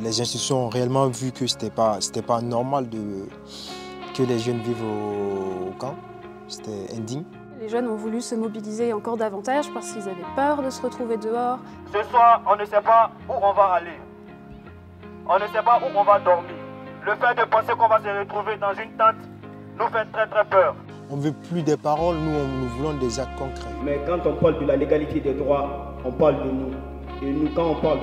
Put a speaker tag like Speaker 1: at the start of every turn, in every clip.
Speaker 1: Les institutions ont réellement vu que c'était pas normal que les jeunes vivent au camp. C'était indigne.
Speaker 2: Les jeunes ont voulu se mobiliser encore davantage parce qu'ils avaient peur de se retrouver dehors.
Speaker 3: Ce soir, on ne sait pas où on va aller. On ne sait pas où on va dormir. Le fait de penser qu'on va se retrouver dans une tente nous fait très très peur.
Speaker 1: On ne veut plus des paroles, nous voulons des actes concrets.
Speaker 4: Mais quand on parle de la légalité des droits, on parle de nous. Et nous, quand on parle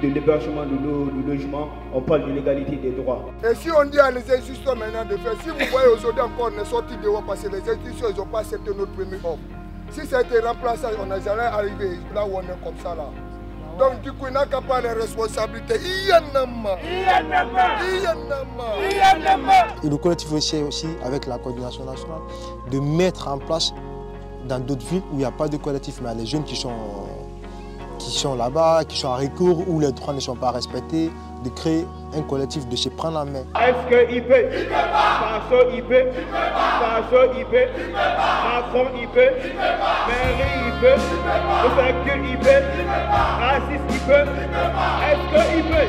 Speaker 4: de l'hébergement, du logement, on parle de l'égalité des droits.
Speaker 5: Et si on dit à les institutions maintenant de faire, si vous voyez aujourd'hui encore on est sorti dehors parce que les institutions n'ont pas accepté notre premier offre. Si ça a été remplacé, on n'est jamais arrivé là où on est comme ça là. Donc du coup, il n'a qu'à pas les responsabilités.
Speaker 1: Et le collectif essaie aussi, avec la coordination nationale, de mettre en place dans d'autres villes où il n'y a pas de collectif, mais les jeunes qui sont là-bas, qui sont à recours, où les droits ne sont pas respectés, de créer un collectif, de se prendre en main.
Speaker 4: Est-ce qu'il peut? Faso, il peut. Faso, il peut. Macron, il peut. Mairie, il peut. Ouverture, il peut. Raciste, il peut. Est-ce qu'il peut?